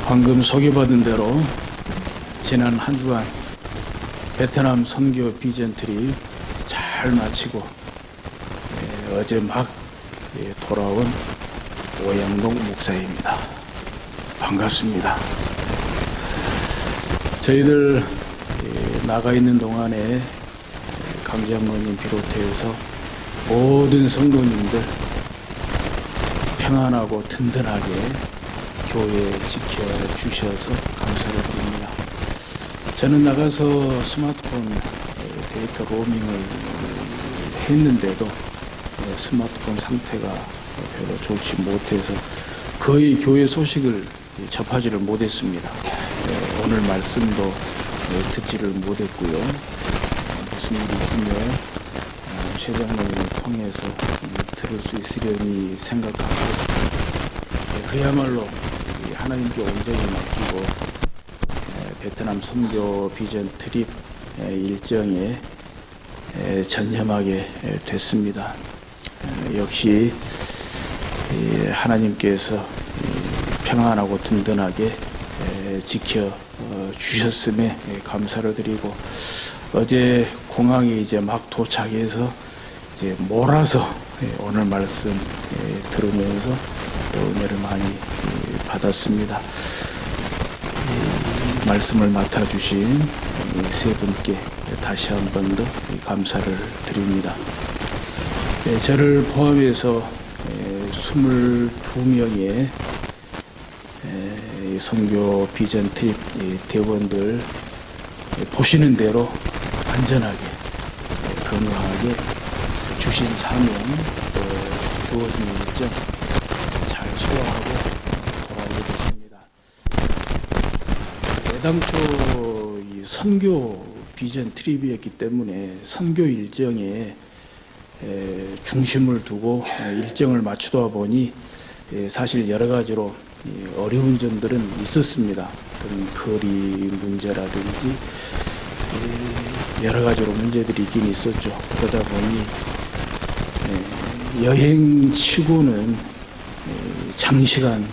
방금 소개받은 대로 지난 한 주간 베트남 선교 비전 트립 잘 마치고 어제 막 돌아온 오영동 목사입니다. 반갑습니다. 저희들 나가 있는 동안에 강장로님 비롯해서 모든 성도님들 평안하고 든든하게 교회 지켜주셔서 감사를 드립니다. 저는 나가서 스마트폰 데이터 로밍을 했는데도 스마트폰 상태가 별로 좋지 못해서 거의 교회 소식을 접하지를 못했습니다. 오늘 말씀도 듣지를 못했고요. 무슨 일이 있으면 최 장로님을 통해서 들을 수 있으려니 생각하고 그야말로 하나님께 온전히 맡기고 베트남 선교 비전 트립 일정에 전념하게 됐습니다. 역시 하나님께서 평안하고 든든하게 지켜 주셨음에 감사를 드리고 어제 공항에 이제 막 도착해서 이제 몰아서 오늘 말씀 들으면서 또 은혜를 많이 받았습니다. 말씀을 맡아주신 세 분께 다시 한 번 더 감사를 드립니다. 저를 포함해서 22명의 선교 비전 트립 대원들 보시는 대로 안전하게 건강하게 주신 사명 또 주어진 일정 잘 소화하고 돌아오게 됐습니다. 애당초 이 선교 비전 트립이었기 때문에 선교 일정에 중심을 두고 일정을 맞추다 보니 사실 여러 가지로 어려운 점들은 있었습니다. 그런 거리 문제라든지 여러 가지로 문제들이 있긴 있었죠. 그러다 보니 여행치고는 장시간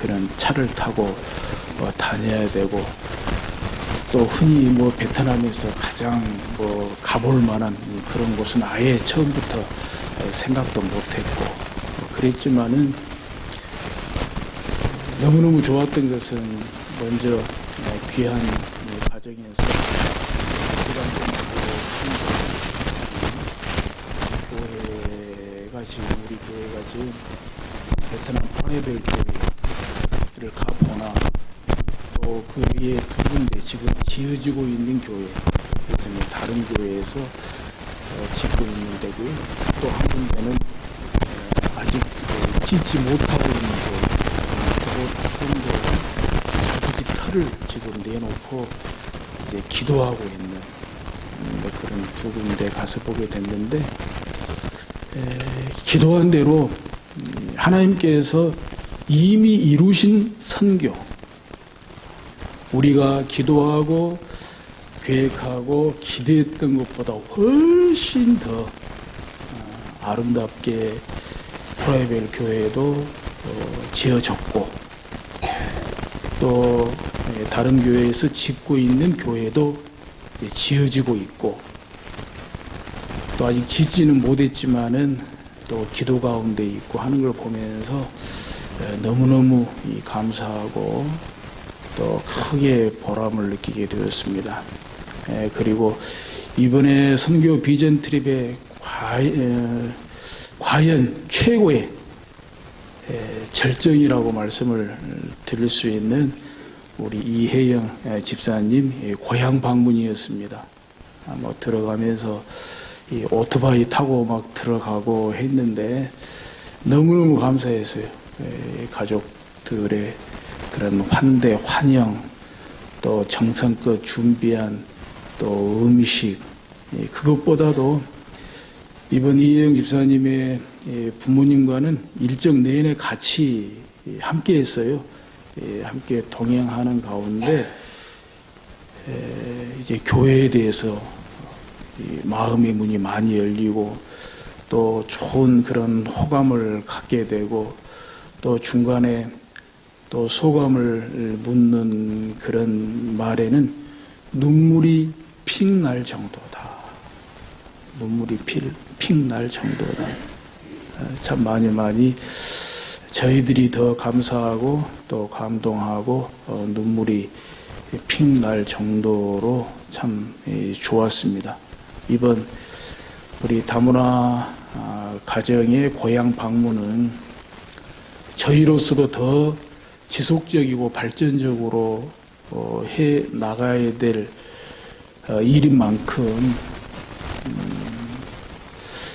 그런 차를 타고 다녀야 되고 또 흔히 베트남에서 가장 가볼 만한 그런 곳은 아예 처음부터 생각도 못했고 그랬지만은 너무너무 좋았던 것은 먼저 귀한 가정에서 교회가 지금 우리 교회가 지금 베트남 프라이벨 교회를 가보나 또 그 위에 두 군데 지금 지어지고 있는 교회 그래서 다른 교회에서 짓고 있는 데고요. 또 한 군데는 아직 짓지 못하고 있는 교회 그곳 자기 집 터를 지금 내놓고 이제 기도하고 있는 그런 두 군데 가서 보게 됐는데 기도한 대로 하나님께서 이미 이루신 선교 우리가 기도하고 계획하고 기대했던 것보다 훨씬 더 아름답게 프라이벨 교회도 지어졌고 또 다른 교회에서 짓고 있는 교회도 이제 지어지고 있고 또 아직 짓지는 못했지만은 또 기도 가운데 있고 하는 걸 보면서 너무너무 감사하고 또 크게 보람을 느끼게 되었습니다. 그리고 이번에 선교 비전 트립의 과연 최고의 절정이라고 말씀을 드릴 수 있는 우리 이혜영 집사님 고향 방문이었습니다. 들어가면서 이 오토바이 타고 막 들어가고 했는데 너무너무 감사했어요. 가족들의 그런 환대, 환영, 또 정성껏 준비한 또 음식, 그것보다도 이번 이혜영 집사님의 부모님과는 일정 내내 같이 함께 했어요. 함께 동행하는 가운데 이제 교회에 대해서 마음의 문이 많이 열리고 또 좋은 그런 호감을 갖게 되고 또 중간에 또 소감을 묻는 그런 말에는 눈물이 픽 날 정도다. 눈물이 픽 날 정도다. 참 많이 저희들이 더 감사하고 또 감동하고 눈물이 픽 날 정도로 참 좋았습니다. 이번 우리 다문화 가정의 고향 방문은 저희로서도 더 지속적이고 발전적으로 해 나가야 될 일인 만큼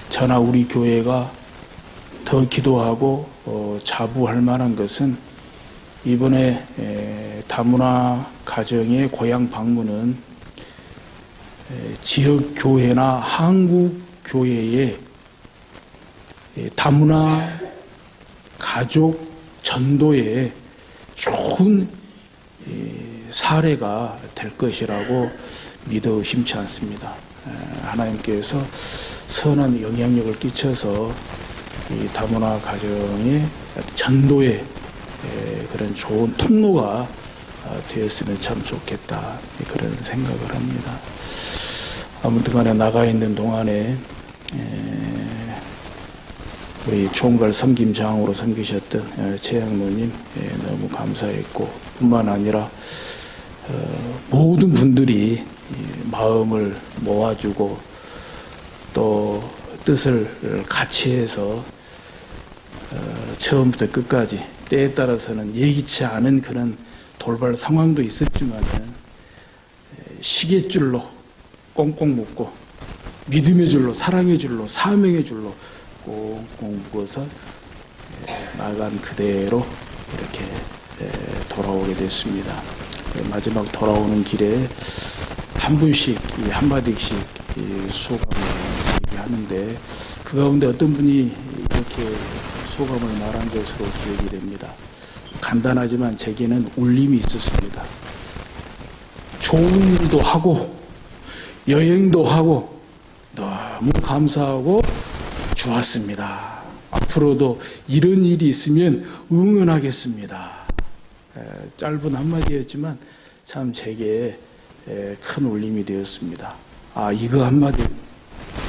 저나 우리 교회가 더 기도하고 자부할 만한 것은 이번에 다문화 가정의 고향 방문은 지역 교회나 한국 교회의 다문화 가족 전도에 좋은 사례가 될 것이라고 믿어 의심치 않습니다. 하나님께서 선한 영향력을 끼쳐서 이 다문화 가정의 전도의 그런 좋은 통로가 되었으면 참 좋겠다, 그런 생각을 합니다. 아무튼 간에 나가 있는 동안에 우리 총괄 섬김장으로 섬기셨던 최양로님 너무 감사했고, 뿐만 아니라 모든 분들이 마음을 모아주고 또 뜻을 같이 해서 처음부터 끝까지 때에 따라서는 예기치 않은 그런 돌발 상황도 있었지만 시계줄로 꽁꽁 묶고 믿음의 줄로, 사랑의 줄로, 사명의 줄로 꽁꽁 묶어서 나간 그대로 이렇게 돌아오게 됐습니다. 마지막 돌아오는 길에 한 분씩 한마디씩 소감을 얘기하는데 그 가운데 어떤 분이 이렇게 소감을 말한 것으로 기억이 됩니다. 간단하지만 제게는 울림이 있었습니다. 좋은 일도 하고 여행도 하고 너무 감사하고 좋았습니다. 앞으로도 이런 일이 있으면 응원하겠습니다. 짧은 한마디였지만 참 제게 큰 울림이 되었습니다. 이거 한마디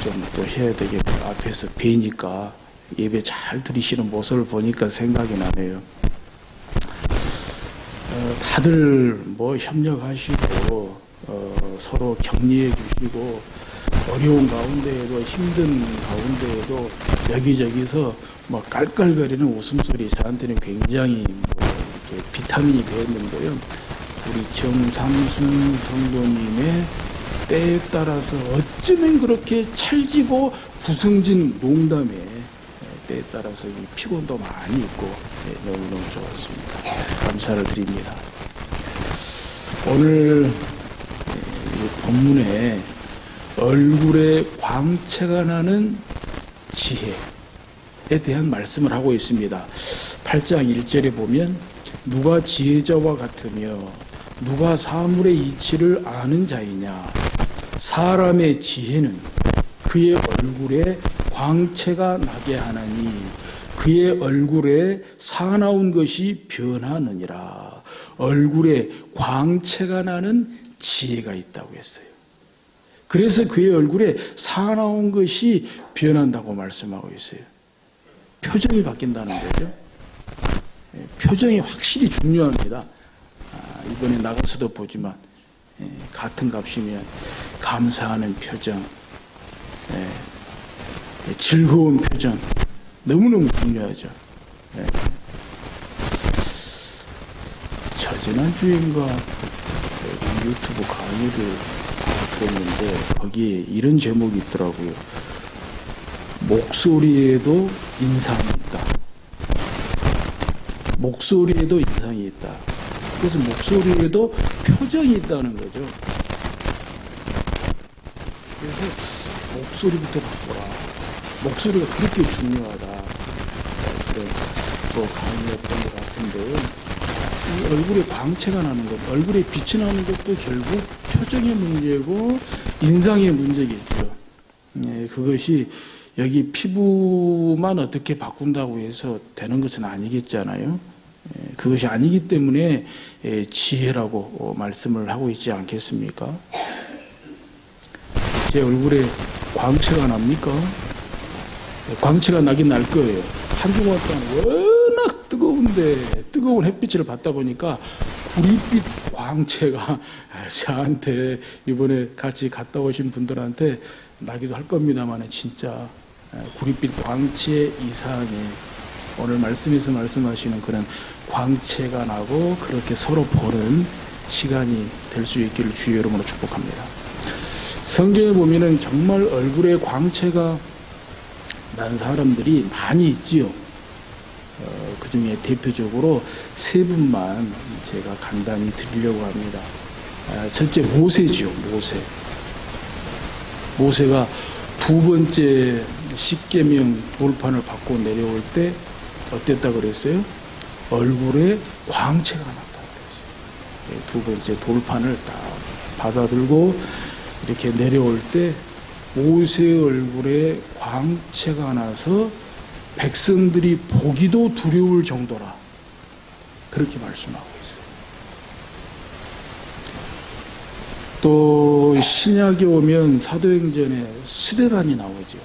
좀 또 해야 되겠다. 앞에서 뵈니까 예배 잘 드리시는 모습을 보니까 생각이 나네요. 다들 뭐 협력하시고 서로 격려해 주시고 어려운 가운데에도 힘든 가운데에도 여기저기서 뭐 깔깔거리는 웃음소리 저한테는 굉장히 이렇게 비타민이 되었는데요. 우리 정상순 성도님의 때에 따라서 어쩌면 그렇게 찰지고 구성진 농담에 때에 따라서 피곤도 많이 있고 너무너무 좋았습니다. 감사를 드립니다. 오늘 본문에 얼굴에 광채가 나는 지혜에 대한 말씀을 하고 있습니다. 8장 1절에 보면 누가 지혜자와 같으며 누가 사물의 이치를 아는 자이냐. 사람의 지혜는 그의 얼굴에 광채가 나게 하나니 그의 얼굴에 사나운 것이 변하느니라. 얼굴에 광채가 나는 지혜가 있다고 했어요. 그래서 그의 얼굴에 사나운 것이 변한다고 말씀하고 있어요. 표정이 바뀐다는 거죠. 표정이 확실히 중요합니다. 이번에 나가서도 보지만 같은 값이면 감사하는 표정, 즐거운 표정 너무너무 중요하죠. 지난주인가 유튜브 강의를 들었는데 거기에 이런 제목이 있더라고요. 목소리에도 인상이 있다. 목소리에도 인상이 있다. 그래서 목소리에도 표정이 있다는 거죠. 그래서 목소리부터 바꿔라. 목소리가 그렇게 중요하다. 그런 또 강의였던 것 같은데요. 이 얼굴에 광채가 나는 것, 얼굴에 빛이 나는 것도 결국 표정의 문제고 인상의 문제겠죠. 그것이 여기 피부만 어떻게 바꾼다고 해서 되는 것은 아니겠잖아요. 그것이 아니기 때문에 지혜라고 말씀을 하고 있지 않겠습니까? 제 얼굴에 광채가 납니까? 광채가 나긴 날 거예요. 한 주간 동안 워낙 뜨거운데 뜨거운 햇빛을 받다 보니까 구릿빛 광채가 저한테 이번에 같이 갔다 오신 분들한테 나기도 할 겁니다만 진짜 구릿빛 광채 이상의 오늘 말씀에서 말씀하시는 그런 광채가 나고 그렇게 서로 보는 시간이 될 수 있기를 주의 이름으로 축복합니다. 성경에 보면은 정말 얼굴에 광채가 난 사람들이 많이 있지요. 그 중에 대표적으로 세 분만 제가 간단히 드리려고 합니다. 첫째 모세지요. 모세가 두 번째 십계명 돌판을 받고 내려올 때 어땠다 그랬어요? 얼굴에 광채가 났다 그랬어요. 두 번째 돌판을 딱 받아들고 이렇게 내려올 때 모세의 얼굴에 광채가 나서 백성들이 보기도 두려울 정도라 그렇게 말씀하고 있어요. 또 신약에 오면 사도행전에 스데반이 나오죠.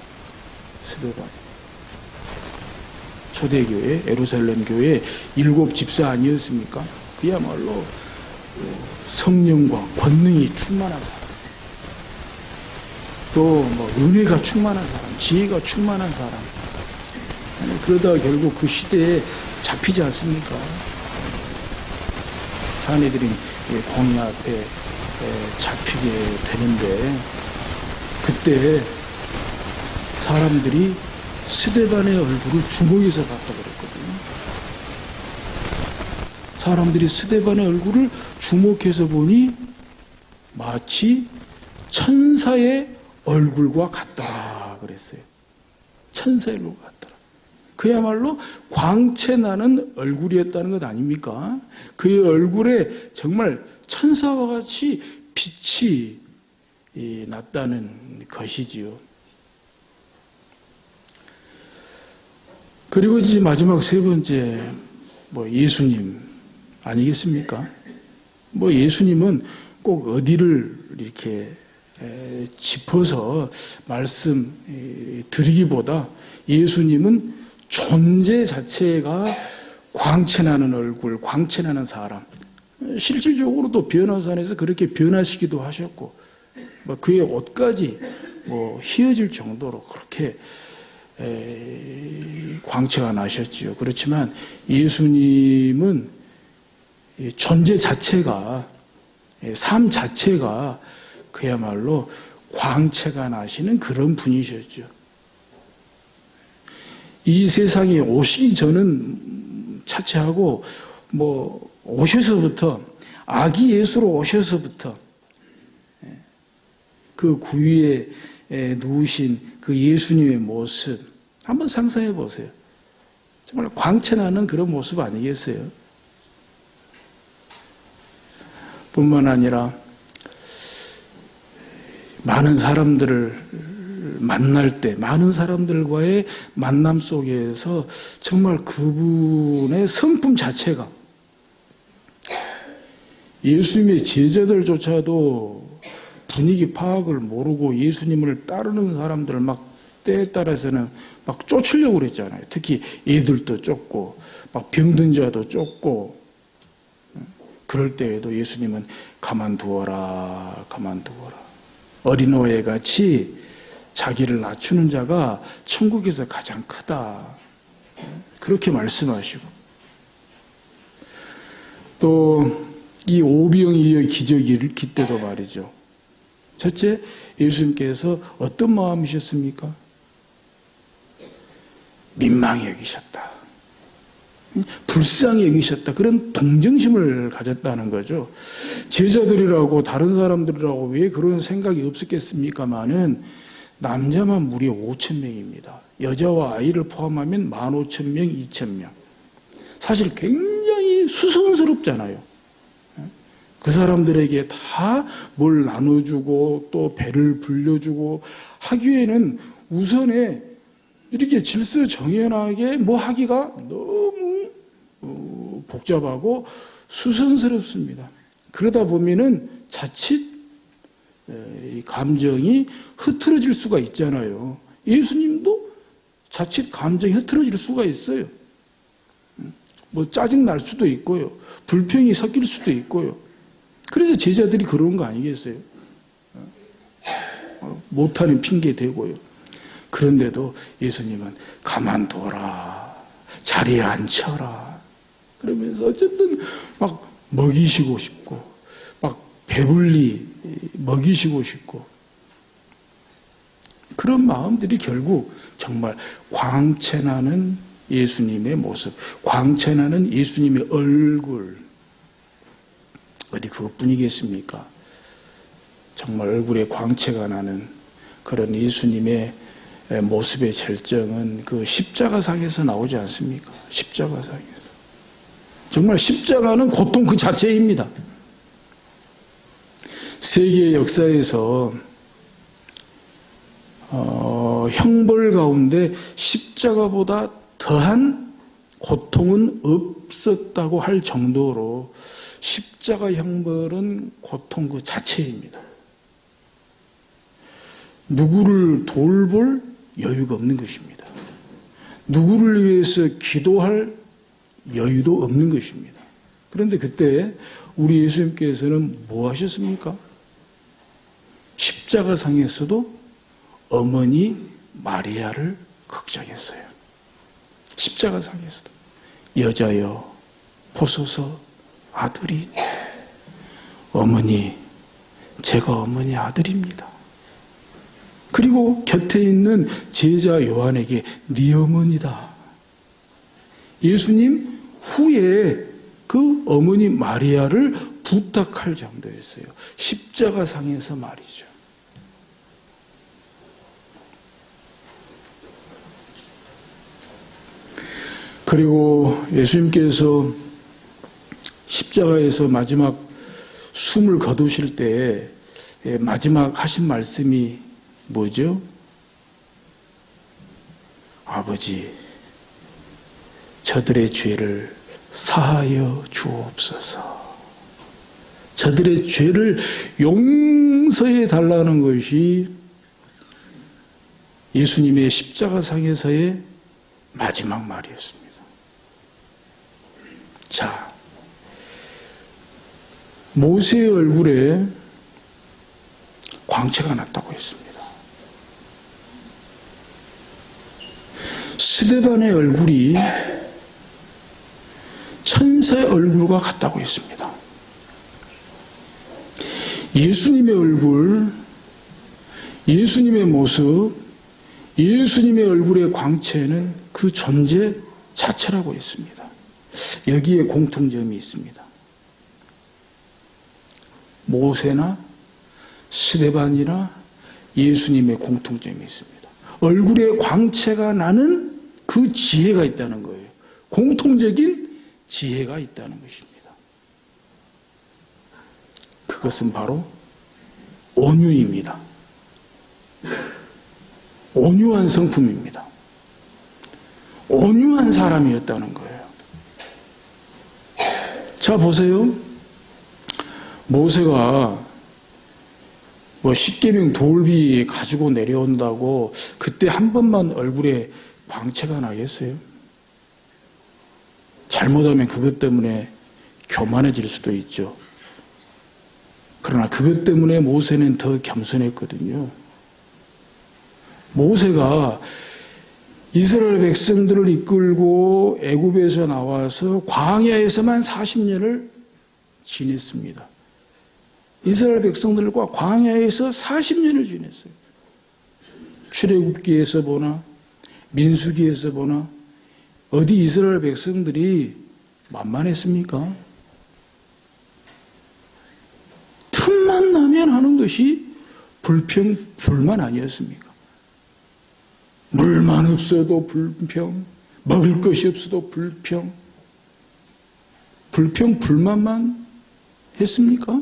스데반 초대교회 예루살렘 교회 7 집사 아니었습니까? 그야말로 성령과 권능이 충만한 사람, 또 은혜가 충만한 사람, 지혜가 충만한 사람. 그러다가 결국 그 시대에 잡히지 않습니까? 사내들이 공의 앞에 잡히게 되는데 그때 사람들이 스데반의 얼굴을 주목해서 봤다고 그랬거든요. 사람들이 스데반의 얼굴을 주목해서 보니 마치 천사의 얼굴과 같더라 그랬어요. 천사의 얼굴과 같더라. 그야말로 광채 나는 얼굴이었다는 것 아닙니까? 그의 얼굴에 정말 천사와 같이 빛이 났다는 것이지요. 그리고 이제 마지막 세 번째 예수님 아니겠습니까? 예수님은 꼭 어디를 이렇게 짚어서 말씀 드리기보다 예수님은 존재 자체가 광채나는 얼굴, 광채나는 사람. 실질적으로 또 변화산에서 그렇게 변하시기도 하셨고, 그의 옷까지 휘어질 정도로 그렇게 광채가 나셨지요. 그렇지만 예수님은 존재 자체가, 삶 자체가 그야말로 광채가 나시는 그런 분이셨죠. 이 세상에 오시기 전은 차치하고 오셔서부터 아기 예수로 오셔서부터 그 구유에 누우신 그 예수님의 모습 한번 상상해 보세요. 정말 광채나는 그런 모습 아니겠어요? 뿐만 아니라 많은 사람들을 만날 때 많은 사람들과의 만남 속에서 정말 그분의 성품 자체가 예수님의 제자들조차도 분위기 파악을 모르고 예수님을 따르는 사람들을 때에 따라서는 쫓으려고 그랬잖아요. 특히 애들도 쫓고 병든 자도 쫓고 그럴 때에도 예수님은 가만두어라. 어린아이 같이 자기를 낮추는 자가 천국에서 가장 크다. 그렇게 말씀하시고 또 이 오병이어 기적이 일으킬 때도 말이죠. 첫째, 예수님께서 어떤 마음이셨습니까? 민망히 여기셨다. 불쌍히 여기셨다. 그런 동정심을 가졌다는 거죠. 제자들이라고 다른 사람들이라고 왜 그런 생각이 없었겠습니까마는 남자만 무려 5,000명입니다. 여자와 아이를 포함하면 15,000명, 2,000명. 사실 굉장히 수성스럽잖아요. 그 사람들에게 다 뭘 나눠주고 또 배를 불려주고 하기에는 우선에 이렇게 질서정연하게 뭐 하기가 너무 복잡하고 수선스럽습니다. 그러다 보면은 자칫 이 감정이 흐트러질 수가 있잖아요. 예수님도 자칫 감정이 흐트러질 수가 있어요. 뭐 짜증 날 수도 있고요. 불평이 섞일 수도 있고요. 그래서 제자들이 그런 거 아니겠어요? 못하는 핑계 대고요. 그런데도 예수님은 가만둬라, 자리에 앉혀라 그러면서 어쨌든 막 먹이시고 싶고 막 배불리 먹이시고 싶고 그런 마음들이 결국 정말 광채나는 예수님의 모습, 광채나는 예수님의 얼굴 어디 그것뿐이겠습니까? 정말 얼굴에 광채가 나는 그런 예수님의 모습의 절정은 그 십자가상에서 나오지 않습니까? 십자가상에서. 정말 십자가는 고통 그 자체입니다. 세계 역사에서 형벌 가운데 십자가보다 더한 고통은 없었다고 할 정도로 십자가 형벌은 고통 그 자체입니다. 누구를 돌볼 여유가 없는 것입니다. 누구를 위해서 기도할 여유도 없는 것입니다. 그런데 그때 우리 예수님께서는 뭐 하셨습니까? 십자가상에서도 어머니 마리아를 걱정했어요. 십자가상에서도 여자여 보소서 아들이 어머니 제가 어머니 아들입니다. 그리고 곁에 있는 제자 요한에게 네 어머니다. 예수님 후에 그 어머니 마리아를 부탁할 정도였어요. 십자가상에서 말이죠. 그리고 예수님께서 십자가에서 마지막 숨을 거두실 때 마지막 하신 말씀이 뭐죠? 아버지, 저들의 죄를 사하여 주옵소서. 저들의 죄를 용서해 달라는 것이 예수님의 십자가상에서의 마지막 말이었습니다. 자, 모세의 얼굴에 광채가 났다고 했습니다. 스데반의 얼굴이 천사의 얼굴과 같다고 했습니다. 예수님의 얼굴, 예수님의 모습, 예수님의 얼굴의 광채는 그 존재 자체라고 했습니다. 여기에 공통점이 있습니다. 모세나 스데반이나 예수님의 공통점이 있습니다. 얼굴에 광채가 나는 그 지혜가 있다는 거예요. 공통적인 지혜가 있다는 것입니다. 그것은 바로 온유입니다. 온유한 성품입니다. 온유한 사람이었다는 거예요. 자, 보세요. 모세가 뭐 십계명 돌비 가지고 내려온다고 그때 한 번만 얼굴에 광채가 나겠어요? 잘못하면 그것 때문에 교만해질 수도 있죠. 그러나 그것 때문에 모세는 더 겸손했거든요. 모세가 이스라엘 백성들을 이끌고 애굽에서 나와서 광야에서만 40년을 지냈습니다. 이스라엘 백성들과 광야에서 40년을 지냈어요. 출애굽기에서 보나 민수기에서 보나 어디 이스라엘 백성들이 만만했습니까? 틈만 나면 하는 것이 불평, 불만 아니었습니까? 물만 없어도 불평, 먹을 것이 없어도 불평, 불만만 했습니까?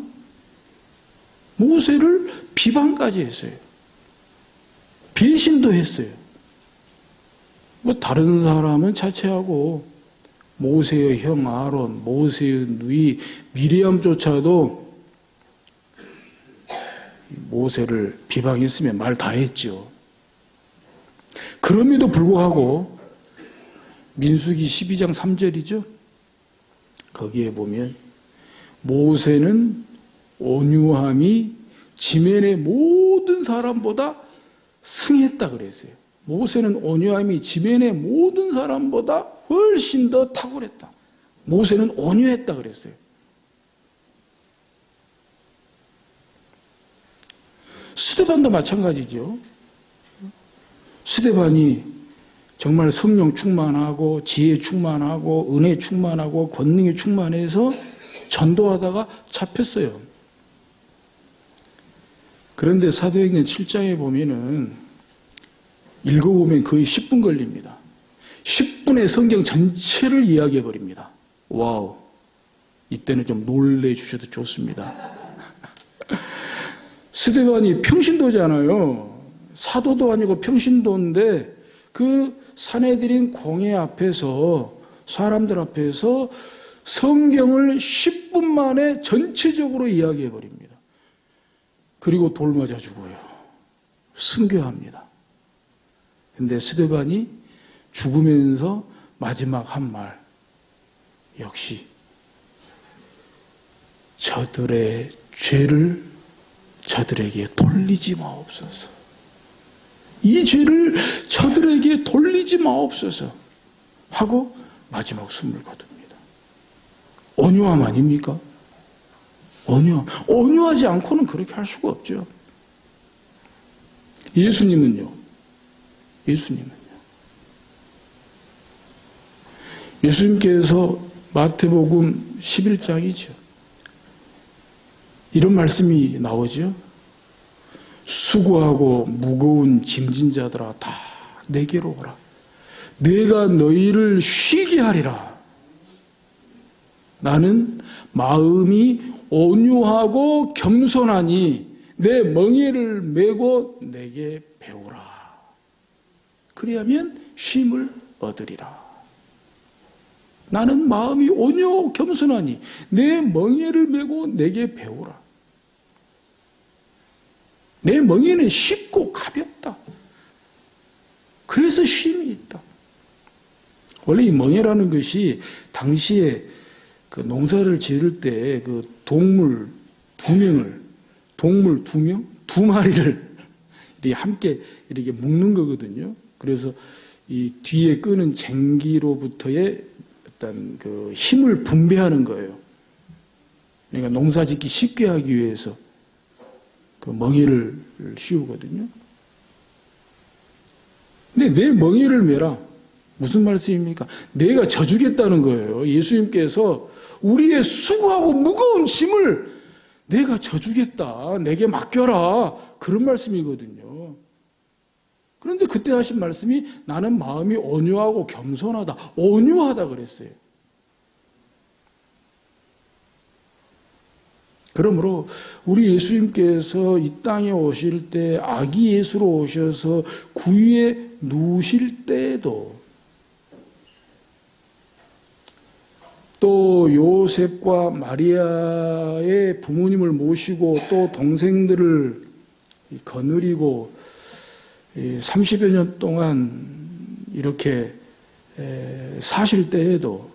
모세를 비방까지 했어요. 배신도 했어요. 뭐 다른 사람은 차치하고 모세의 형 아론, 모세의 누이 미리암조차도 모세를 비방했으며 말 다 했죠. 그럼에도 불구하고 민수기 12장 3절이죠. 거기에 보면 모세는 온유함이 지면의 모든 사람보다 승했다 그랬어요. 모세는 온유함이 지면의 모든 사람보다 훨씬 더 탁월했다. 모세는 온유했다 그랬어요. 스데반도 마찬가지죠. 스데반이 정말 성령 충만하고 지혜 충만하고 은혜 충만하고 권능이 충만해서 전도하다가 잡혔어요. 그런데 사도행전 7장에 보면은 읽어보면 거의 10분 걸립니다. 10분의 성경 전체를 이야기해 버립니다. 와우. 이때는 좀 놀래주셔도 좋습니다. 스데반이 평신도잖아요. 사도도 아니고 평신도인데 그 사내들인 공회 앞에서 사람들 앞에서 성경을 10분 만에 전체적으로 이야기해 버립니다. 그리고 돌 맞아 죽어요. 순교합니다. 근데 스데반이 죽으면서 마지막 한 말, 역시 저들의 죄를 저들에게 돌리지 마옵소서. 이 죄를 저들에게 돌리지 마옵소서 하고 마지막 숨을 거둡니다. 온유함 아닙니까? 온유함. 온유하지 않고는 그렇게 할 수가 없죠. 예수님은요? 예수님께서 마태복음 11장이죠. 이런 말씀이 나오죠. 수고하고 무거운 짐진 자들아 다 내게로 오라. 내가 너희를 쉬게 하리라. 나는 마음이 온유하고 겸손하니 내 멍에를 메고 내게 배우라. 그리하면 쉼을 얻으리라. 나는 마음이 온유하고 겸손하니 내 멍에를 메고 내게 배우라. 내 멍에는 쉽고 가볍다. 그래서 쉼이 있다. 원래 이 멍에라는 것이 당시에 그 농사를 지을 때 그 동물 두 마리를 이렇게 함께 이렇게 묶는 거거든요. 그래서 이 뒤에 끄는 쟁기로부터의 어떤 그 힘을 분배하는 거예요. 그러니까 농사 짓기 쉽게 하기 위해서 그 멍에를 씌우거든요. 근데 내 멍에를 메라. 무슨 말씀입니까? 내가 져주겠다는 거예요. 예수님께서 우리의 수고하고 무거운 짐을 내가 져주겠다. 내게 맡겨라. 그런 말씀이거든요. 그런데 그때 하신 말씀이 나는 마음이 온유하고 겸손하다. 온유하다 그랬어요. 그러므로 우리 예수님께서 이 땅에 오실 때 아기 예수로 오셔서 구유에 누우실 때에도 또 요셉과 마리아의 부모님을 모시고 또 동생들을 거느리고 30여 년 동안 이렇게 사실 때에도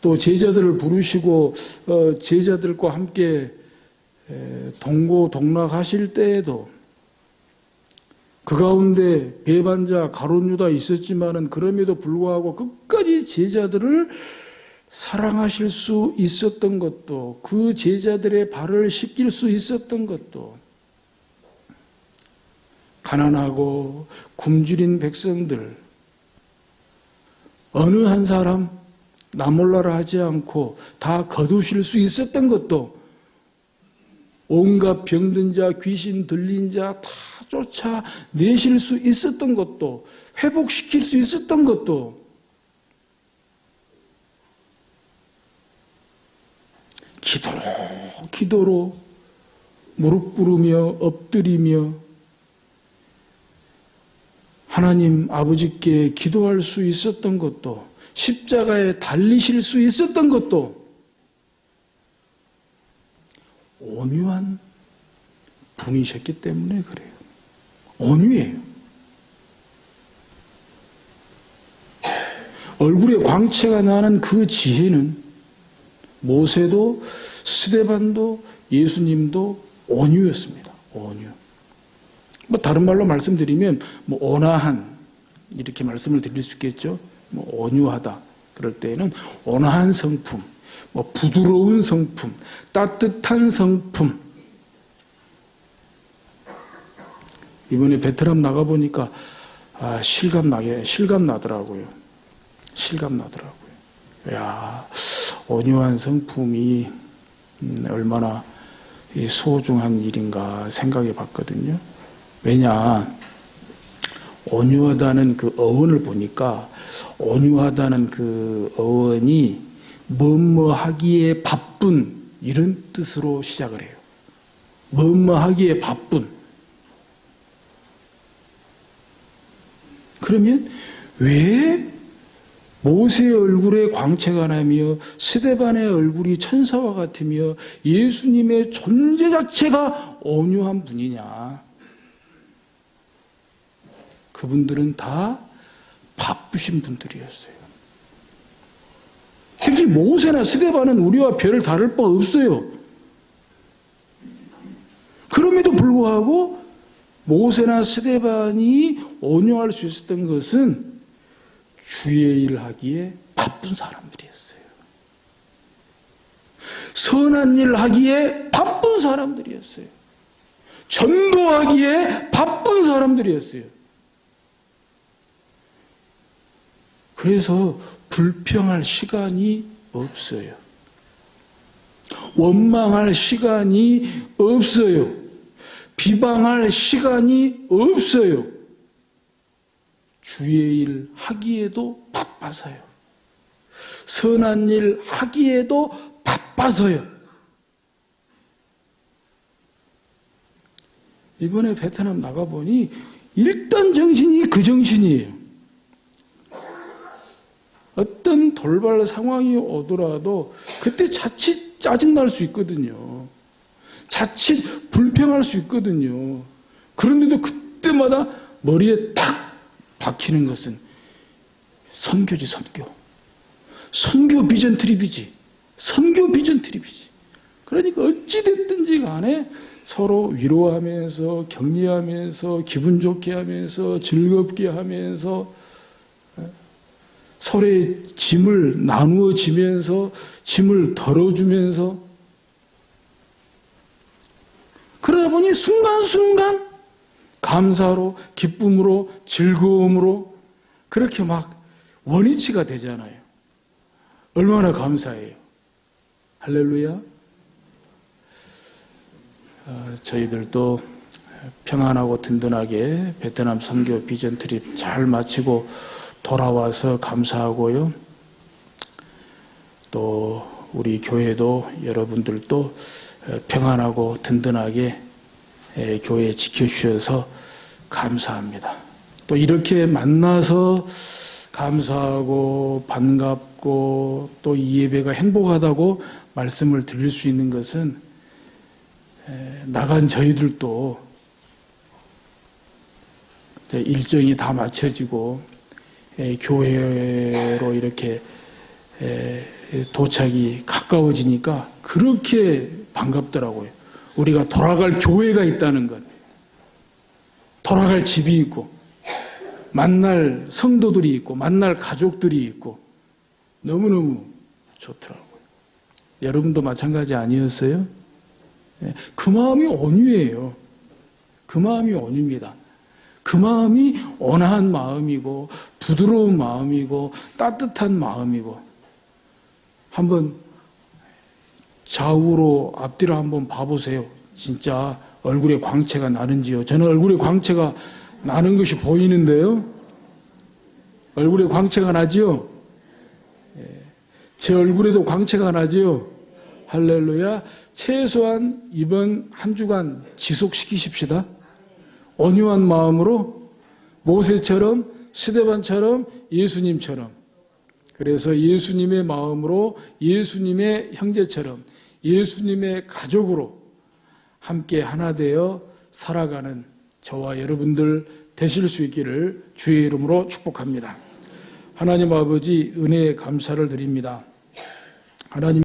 또 제자들을 부르시고 제자들과 함께 동고동락하실 때에도 그 가운데 배반자 가룟 유다 있었지만은 그럼에도 불구하고 끝까지 제자들을 사랑하실 수 있었던 것도 그 제자들의 발을 씻길 수 있었던 것도 가난하고 굶주린 백성들 어느 한 사람 나 몰라라 하지 않고 다 거두실 수 있었던 것도 온갖 병든 자, 귀신 들린 자 다 쫓아내실 수 있었던 것도 회복시킬 수 있었던 것도 기도로 무릎 꿇으며 엎드리며 하나님 아버지께 기도할 수 있었던 것도, 십자가에 달리실 수 있었던 것도 온유한 분이셨기 때문에 그래요. 온유해요. 얼굴에 광채가 나는 그 지혜는 모세도 스데반도 예수님도 온유였습니다. 온유. 다른 말로 말씀드리면 온화한 이렇게 말씀을 드릴 수 있겠죠. 온유하다 그럴 때에는 온화한 성품, 부드러운 성품, 따뜻한 성품. 이번에 베트남 나가 보니까 실감 나더라고요. 야, 온유한 성품이 얼마나 소중한 일인가 생각해 봤거든요. 왜냐, 온유하다는 그 어원을 보니까 온유하다는 그 어원이 뭐뭐하기에 바쁜 이런 뜻으로 시작을 해요. 뭐뭐하기에 바쁜. 그러면 왜 모세의 얼굴에 광채가 나며 스데반의 얼굴이 천사와 같으며 예수님의 존재 자체가 온유한 분이냐? 그분들은 다 바쁘신 분들이었어요. 특히 모세나 스데반은 우리와 별 다를 바 없어요. 그럼에도 불구하고 모세나 스데반이 온유할 수 있었던 것은 주의 일 하기에 바쁜 사람들이었어요. 선한 일 하기에 바쁜 사람들이었어요. 전도하기에 바쁜 사람들이었어요. 그래서 불평할 시간이 없어요. 원망할 시간이 없어요. 비방할 시간이 없어요. 주의 일 하기에도 바빠서요. 선한 일 하기에도 바빠서요. 이번에 베트남 나가보니 일단 정신이 그 정신이에요. 어떤 돌발 상황이 오더라도 그때 자칫 짜증날 수 있거든요. 자칫 불평할 수 있거든요. 그런데도 그때마다 머리에 딱 박히는 것은 선교지, 선교. 선교 비전 트립이지. 선교 비전 트립이지. 그러니까 어찌됐든지 간에 서로 위로하면서 격려하면서 기분 좋게 하면서 즐겁게 하면서 서로의 짐을 나누어지면서 짐을 덜어주면서 그러다 보니 순간순간 감사로 기쁨으로 즐거움으로 그렇게 막 원위치가 되잖아요. 얼마나 감사해요. 할렐루야. 저희들도 평안하고 든든하게 베트남 선교 비전 트립 잘 마치고 돌아와서 감사하고요. 또 우리 교회도 여러분들도 평안하고 든든하게 교회 지켜주셔서 감사합니다. 또 이렇게 만나서 감사하고 반갑고 또 이 예배가 행복하다고 말씀을 드릴 수 있는 것은 나간 저희들도 일정이 다 맞춰지고 교회로 이렇게 도착이 가까워지니까 그렇게 반갑더라고요. 우리가 돌아갈 교회가 있다는 것, 돌아갈 집이 있고 만날 성도들이 있고 만날 가족들이 있고 너무너무 좋더라고요. 여러분도 마찬가지 아니었어요? 그 마음이 온유해요. 그 마음이 온유입니다. 그 마음이 온화한 마음이고 부드러운 마음이고 따뜻한 마음이고 한번 좌우로 앞뒤로 한번 봐보세요. 진짜 얼굴에 광채가 나는지요. 저는 얼굴에 광채가 나는 것이 보이는데요. 얼굴에 광채가 나지요. 제 얼굴에도 광채가 나지요. 할렐루야. 최소한 이번 한 주간 지속시키십시다. 온유한 마음으로 모세처럼, 스데반처럼, 예수님처럼. 그래서 예수님의 마음으로, 예수님의 형제처럼, 예수님의 가족으로 함께 하나 되어 살아가는 저와 여러분들 되실 수 있기를 주의 이름으로 축복합니다. 하나님 아버지, 은혜에 감사를 드립니다. 하나님